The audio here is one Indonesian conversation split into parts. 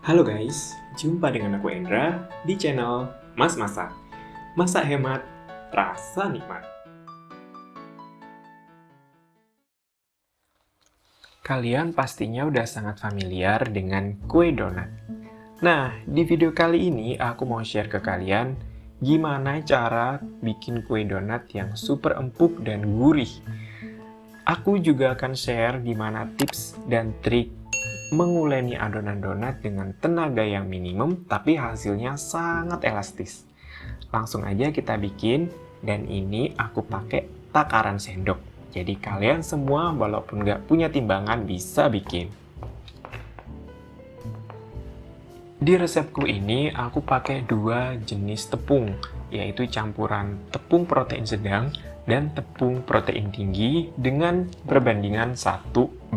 Halo guys, jumpa dengan aku Endra di channel Mas Masak. Masak hemat, rasa nikmat. Kalian pastinya udah sangat familiar dengan kue donat. Nah, di video kali ini aku mau share ke kalian gimana cara bikin kue donat yang super empuk dan gurih. Aku juga akan share gimana tips dan trik menguleni adonan donat dengan tenaga yang minimum tapi hasilnya sangat elastis. Langsung aja kita bikin, dan ini aku pakai takaran sendok. Jadi kalian semua walaupun nggak punya timbangan bisa bikin. Di resepku ini aku pakai dua jenis tepung, yaitu campuran tepung protein sedang dan tepung protein tinggi dengan perbandingan 1:1.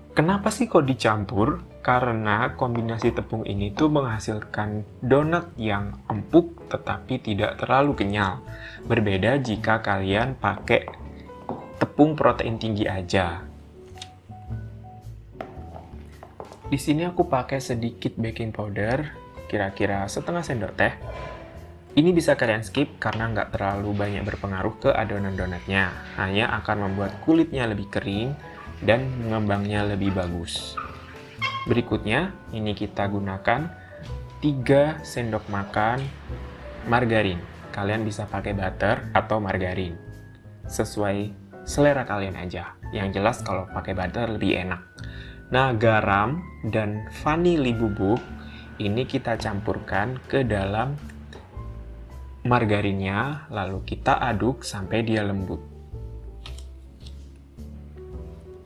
Kenapa sih kok dicampur? Karena kombinasi tepung ini tuh menghasilkan donat yang empuk tetapi tidak terlalu kenyal. Berbeda jika kalian pakai tepung protein tinggi aja. Di sini aku pakai sedikit baking powder, kira-kira setengah sendok teh. Ini bisa kalian skip karena nggak terlalu banyak berpengaruh ke adonan donatnya. Hanya akan membuat kulitnya lebih kering dan mengembangnya lebih bagus. Berikutnya, ini kita gunakan 3 sendok makan margarin. Kalian bisa pakai butter atau margarin. Sesuai selera kalian aja. Yang jelas kalau pakai butter lebih enak. Nah, garam dan vanili bubuk ini kita campurkan ke dalam margarinnya, lalu kita aduk sampai dia lembut.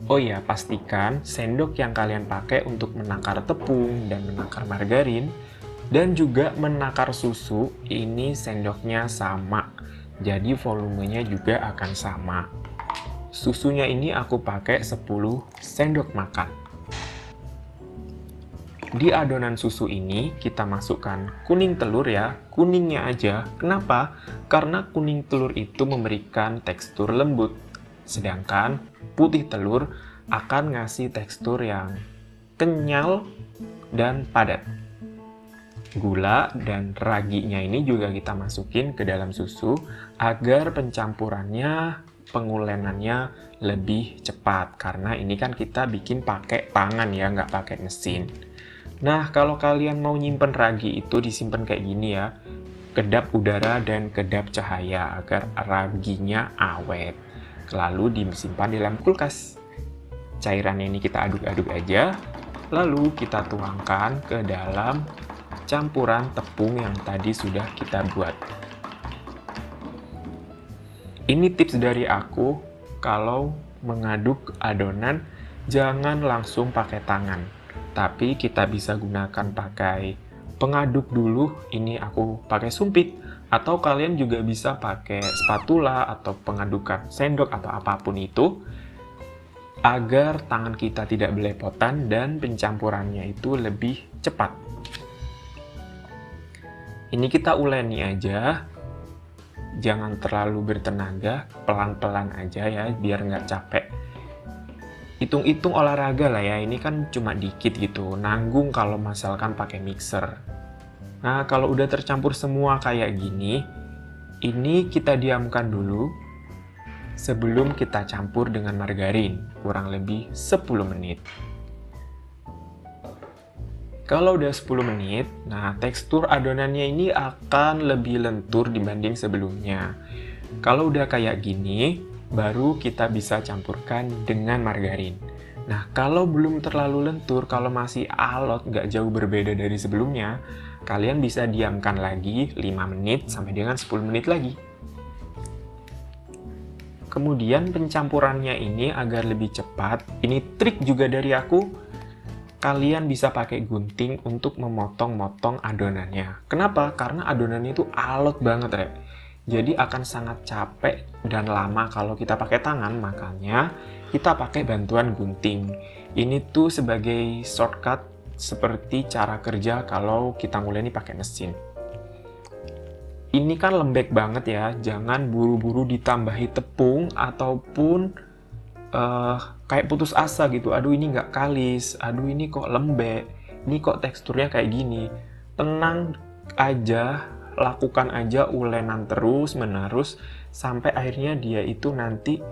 Oh ya, pastikan sendok yang kalian pakai untuk menakar tepung dan menakar margarin dan juga menakar susu ini sendoknya sama. Jadi volumenya juga akan sama. Susunya ini aku pakai 10 sendok makan. Di adonan susu ini kita masukkan kuning telur ya, kuningnya aja. Kenapa? Karena kuning telur itu memberikan tekstur lembut. Sedangkan putih telur akan ngasih tekstur yang kenyal dan padat. Gula dan raginya ini juga kita masukin ke dalam susu agar pencampurannya, pengulenannya lebih cepat. Karena ini kan kita bikin pakai tangan ya, nggak pakai mesin. Nah, kalau kalian mau nyimpen ragi itu disimpan kayak gini ya, kedap udara dan kedap cahaya agar raginya awet. Lalu disimpan di dalam kulkas. Cairan ini kita aduk-aduk aja, lalu kita tuangkan ke dalam campuran tepung yang tadi sudah kita buat. Ini tips dari aku, kalau mengaduk adonan jangan langsung pakai tangan, tapi kita bisa gunakan pakai pengaduk dulu. Ini aku pakai sumpit, atau kalian juga bisa pakai spatula atau pengadukan sendok atau apapun itu, agar tangan kita tidak belepotan dan pencampurannya itu lebih cepat. Ini kita uleni aja, jangan terlalu bertenaga, pelan-pelan aja ya, biar nggak capek. Hitung-hitung olahraga lah ya, ini kan cuma dikit gitu, nanggung kalau misalkan pakai mixer. Nah, kalau udah tercampur semua kayak gini, ini kita diamkan dulu sebelum kita campur dengan margarin, kurang lebih 10 menit. Kalau udah 10 menit, nah tekstur adonannya ini akan lebih lentur dibanding sebelumnya. Kalau udah kayak gini, baru kita bisa campurkan dengan margarin. Nah, kalau belum terlalu lentur, kalau masih alot, nggak jauh berbeda dari sebelumnya, kalian bisa diamkan lagi 5 menit sampai dengan 10 menit lagi. Kemudian pencampurannya ini agar lebih cepat, ini trik juga dari aku, kalian bisa pakai gunting untuk memotong-motong adonannya. Kenapa? Karena adonannya itu alot banget, Rek. Jadi akan sangat capek dan lama kalau kita pakai tangan, makanya kita pakai bantuan gunting. Ini tuh sebagai shortcut seperti cara kerja kalau kita mulai nih pakai mesin. Ini kan lembek banget ya, jangan buru-buru ditambahi tepung ataupun kayak putus asa gitu. Aduh ini nggak kalis, aduh ini kok lembek, ini kok teksturnya kayak gini. Tenang aja, lakukan aja ulenan terus menerus sampai akhirnya dia itu nanti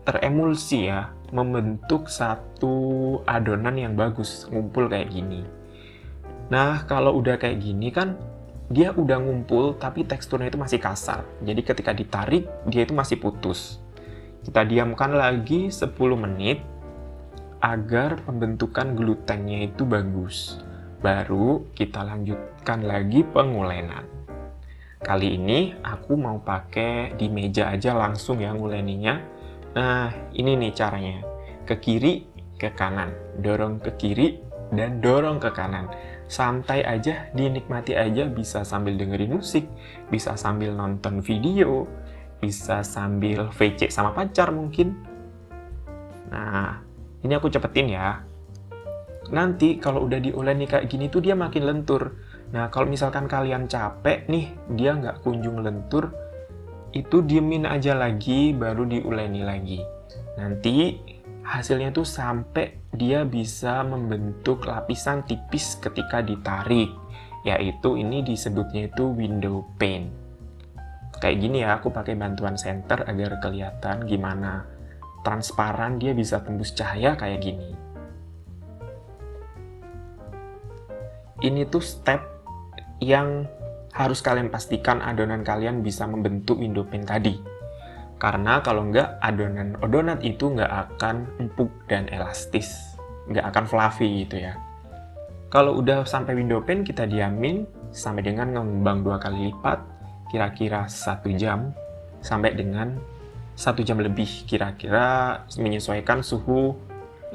teremulsi ya, membentuk satu adonan yang bagus, ngumpul kayak gini. Nah, kalau udah kayak gini kan dia udah ngumpul tapi teksturnya itu masih kasar. Jadi ketika ditarik dia itu masih putus. Kita diamkan lagi 10 menit agar pembentukan glutennya itu bagus. Baru kita lanjutkan lagi pengulenan. Kali ini aku mau pakai di meja aja langsung ya nguleninya. Nah, ini nih caranya. Ke kiri, ke kanan. Dorong ke kiri, dan dorong ke kanan. Santai aja, dinikmati aja, bisa sambil dengerin musik, bisa sambil nonton video, bisa sambil VC sama pacar mungkin. Nah, ini aku cepetin ya. Nanti kalau udah diuleni kayak gini tuh dia makin lentur. Nah, kalau misalkan kalian capek nih, dia nggak kunjung lentur, itu diemin aja lagi, baru diuleni lagi. Nanti hasilnya tuh sampai dia bisa membentuk lapisan tipis ketika ditarik. Yaitu ini disebutnya itu window pane. Kayak gini ya, aku pakai bantuan senter agar kelihatan gimana transparan dia bisa tembus cahaya kayak gini. Ini tuh step yang harus kalian pastikan adonan kalian bisa membentuk window pane tadi. Karena kalau nggak, adonan donat itu nggak akan empuk dan elastis. Nggak akan fluffy gitu ya. Kalau udah sampai window pane, kita diamin sampai dengan ngembang 2 kali lipat, kira-kira 1 jam, sampai dengan 1 jam lebih, kira-kira menyesuaikan suhu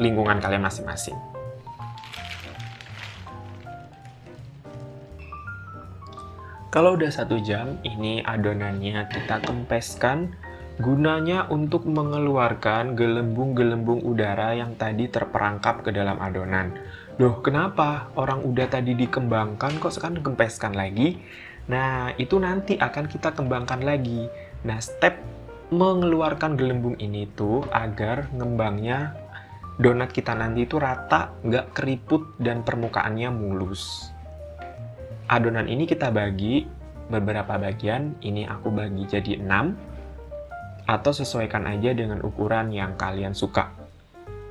lingkungan kalian masing-masing. Kalau udah 1 jam, ini adonannya kita kempeskan, gunanya untuk mengeluarkan gelembung-gelembung udara yang tadi terperangkap ke dalam adonan. Loh, kenapa? Orang udah tadi dikembangkan, kok sekarang dikempeskan lagi? Nah, itu nanti akan kita kembangkan lagi. Nah, step mengeluarkan gelembung ini tuh agar ngembangnya donat kita nanti itu rata, nggak keriput, dan permukaannya mulus. Adonan ini kita bagi beberapa bagian, ini aku bagi jadi 6, atau sesuaikan aja dengan ukuran yang kalian suka.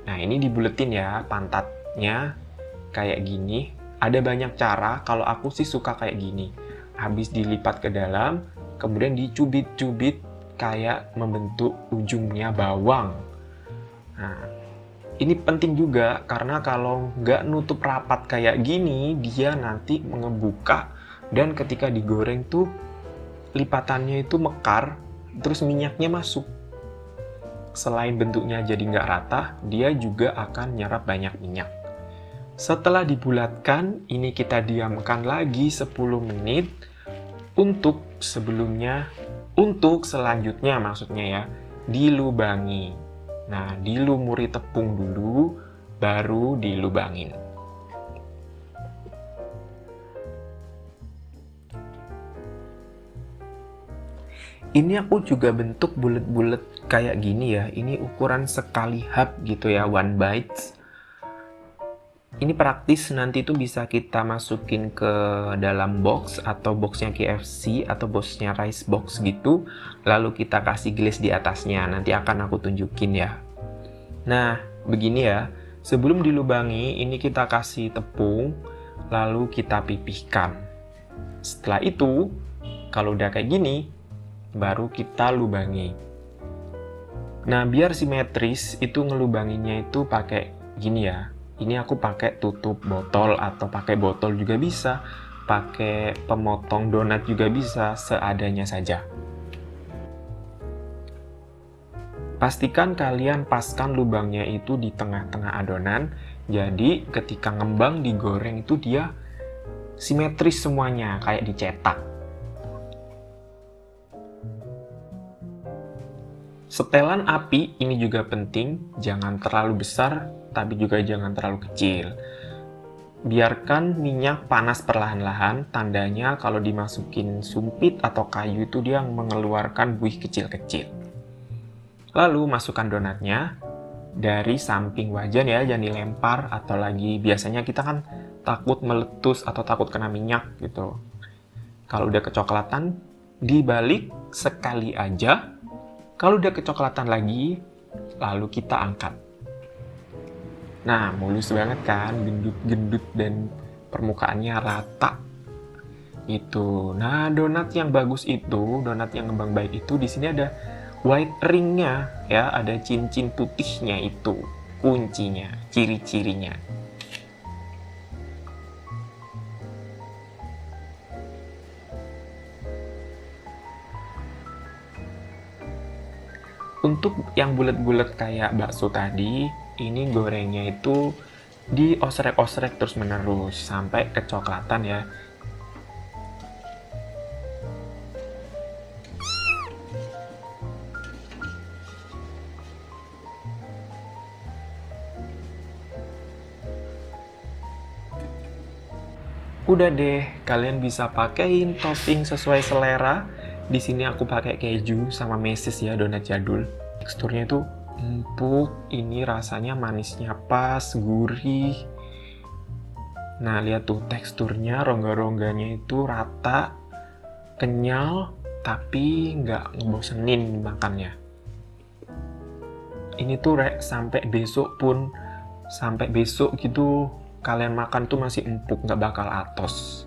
Nah, ini dibuletin ya, pantatnya kayak gini. Ada banyak cara, kalau aku sih suka kayak gini. Habis dilipat ke dalam, kemudian dicubit-cubit kayak membentuk ujungnya bawang. Nah, ini penting juga karena kalau nggak nutup rapat kayak gini, dia nanti mengebuka dan ketika digoreng tuh lipatannya itu mekar, terus minyaknya masuk. Selain bentuknya jadi nggak rata, dia juga akan nyerap banyak minyak. Setelah dibulatkan, ini kita diamkan lagi 10 menit untuk selanjutnya maksudnya ya, dilubangi. Nah, dilumuri tepung dulu, baru dilubangin. Ini aku juga bentuk bulet-bulet kayak gini ya. Ini ukuran sekali hap gitu ya, one bites. Ini praktis, nanti tuh bisa kita masukin ke dalam box atau boxnya KFC atau boxnya rice box gitu. Lalu kita kasih glaze di atasnya, nanti akan aku tunjukin ya. Nah, begini ya. Sebelum dilubangi, ini kita kasih tepung, lalu kita pipihkan. Setelah itu, kalau udah kayak gini, baru kita lubangi. Nah, biar simetris, itu ngelubanginya itu pakai gini ya. Ini aku pakai tutup botol atau pakai botol juga bisa, pakai pemotong donat juga bisa, seadanya saja. Pastikan kalian paskan lubangnya itu di tengah-tengah adonan, jadi ketika ngembang digoreng itu dia simetris semuanya, kayak dicetak. Setelan api ini juga penting, jangan terlalu besar, tapi juga jangan terlalu kecil. Biarkan minyak panas perlahan-lahan, tandanya kalau dimasukin sumpit atau kayu itu dia mengeluarkan buih kecil-kecil. Lalu masukkan donatnya, dari samping wajan ya, jangan dilempar, atau lagi biasanya kita kan takut meletus atau takut kena minyak gitu. Kalau udah kecoklatan, dibalik sekali aja. Kalau udah kecoklatan lagi, lalu kita angkat. Nah, mulus banget kan, gendut-gendut dan permukaannya rata. Itu. Nah, donat yang bagus itu, donat yang ngembang baik itu, di sini ada white ring-nya ya, ada cincin putihnya itu. Kuncinya, ciri-cirinya. Untuk yang bulat-bulat kayak bakso tadi, ini gorengnya itu diosrek-osrek terus-menerus sampai kecoklatan ya. Udah deh, kalian bisa pakein topping sesuai selera. Di sini aku pakai keju sama meses ya, donat jadul. Teksturnya itu empuk, ini rasanya manisnya pas, gurih. Nah, lihat tuh teksturnya, rongga-rongganya itu rata, kenyal, tapi nggak ngebosenin makannya. Ini tuh sampai besok gitu kalian makan tuh masih empuk, nggak bakal atos.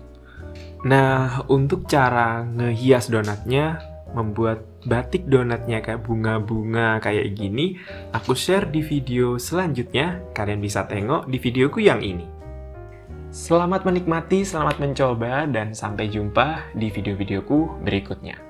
Nah, untuk cara ngehias donatnya, membuat batik donatnya kayak bunga-bunga kayak gini, aku share di video selanjutnya. Kalian bisa tengok di videoku yang ini. Selamat menikmati, selamat mencoba, dan sampai jumpa di video-videoku berikutnya.